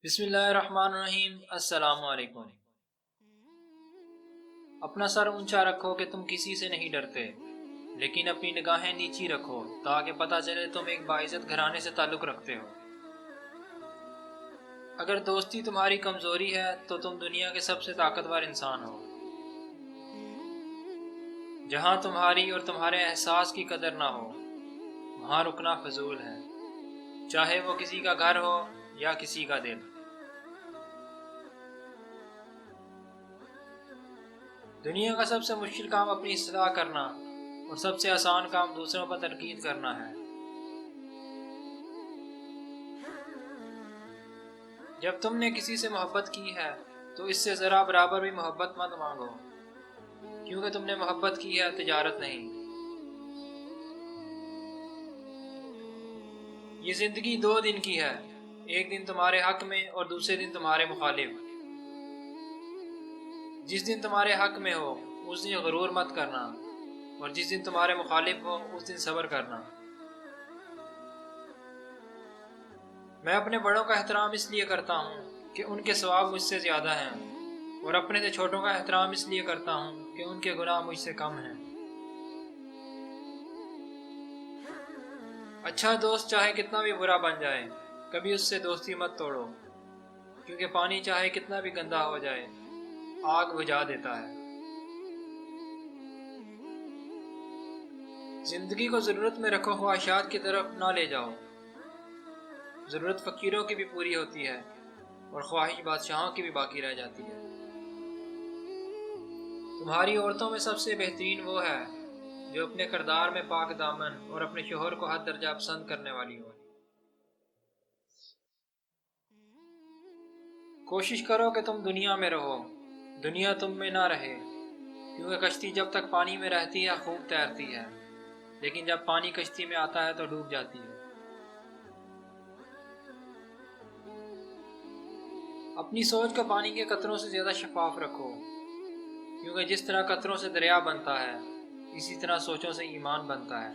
بسم اللہ الرحمن الرحیم۔ السلام علیکم۔ اپنا سر اونچا رکھو کہ تم کسی سے نہیں ڈرتے، لیکن اپنی نگاہیں نیچی رکھو تاکہ پتہ چلے تم ایک باعزت گھرانے سے تعلق رکھتے ہو۔ اگر دوستی تمہاری کمزوری ہے تو تم دنیا کے سب سے طاقتور انسان ہو۔ جہاں تمہاری اور تمہارے احساس کی قدر نہ ہو وہاں رکنا فضول ہے، چاہے وہ کسی کا گھر ہو یا کسی کا دل۔ دنیا کا سب سے مشکل کام اپنی اصلاح کرنا اور سب سے آسان کام دوسروں پر تنقید کرنا ہے۔ جب تم نے کسی سے محبت کی ہے تو اس سے ذرا برابر بھی محبت مت مانگو، کیونکہ تم نے محبت کی ہے، تجارت نہیں۔ یہ زندگی 2 دن کی ہے، ایک دن تمہارے حق میں اور دوسرے دن تمہارے مخالف۔ جس دن تمہارے حق میں ہو اس دن غرور مت کرنا، اور جس دن تمہارے مخالف ہو اس دن صبر کرنا۔ میں اپنے بڑوں کا احترام اس لیے کرتا ہوں کہ ان کے ثواب مجھ سے زیادہ ہیں، اور اپنے سے چھوٹوں کا احترام اس لیے کرتا ہوں کہ ان کے گناہ مجھ سے کم ہیں۔ اچھا دوست چاہے کتنا بھی برا بن جائے کبھی اس سے دوستی مت توڑو، کیونکہ پانی چاہے کتنا بھی گندا ہو جائے آگ بجھا دیتا ہے۔ زندگی کو ضرورت میں رکھو، خواہشات کی طرف نہ لے جاؤ۔ ضرورت فقیروں کی بھی پوری ہوتی ہے اور خواہش بادشاہوں کی بھی باقی رہ جاتی ہے۔ تمہاری عورتوں میں سب سے بہترین وہ ہے جو اپنے کردار میں پاک دامن اور اپنے شوہر کو حد درجہ پسند کرنے والی ہو۔ کوشش کرو کہ تم دنیا میں رہو، دنیا تم میں نہ رہے، کیونکہ کشتی جب تک پانی میں رہتی ہے خوب تیرتی ہے، لیکن جب پانی کشتی میں آتا ہے تو ڈوب جاتی ہے۔ اپنی سوچ کو پانی کے قطروں سے زیادہ شفاف رکھو، کیونکہ جس طرح قطروں سے دریا بنتا ہے اسی طرح سوچوں سے ایمان بنتا ہے۔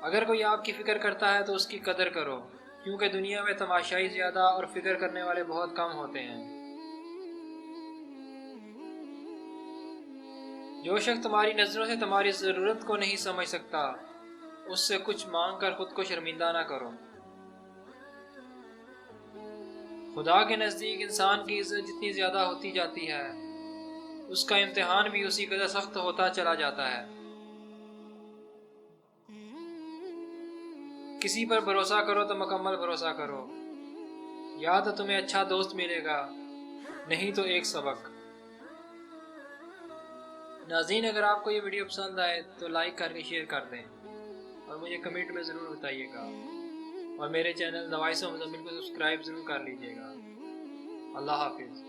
اگر کوئی آپ کی فکر کرتا ہے تو اس کی قدر کرو، کیونکہ دنیا میں تماشائی زیادہ اور فکر کرنے والے بہت کم ہوتے ہیں۔ جو شخص تمہاری نظروں سے تمہاری ضرورت کو نہیں سمجھ سکتا اس سے کچھ مانگ کر خود کو شرمندہ نہ کرو۔ خدا کے نزدیک انسان کی عزت جتنی زیادہ ہوتی جاتی ہے اس کا امتحان بھی اسی قدر سخت ہوتا چلا جاتا ہے۔ کسی پر بھروسہ کرو تو مکمل بھروسہ کرو، یا تو تمہیں اچھا دوست ملے گا، نہیں تو ایک سبق۔ ناظرین، اگر آپ کو یہ ویڈیو پسند آئے تو لائک کر کے شیئر کر دیں اور مجھے کمنٹ میں ضرور بتائیے گا، اور میرے channel the voice of Muzammil کو سبسکرائب ضرور کر لیجیے گا۔ اللہ حافظ۔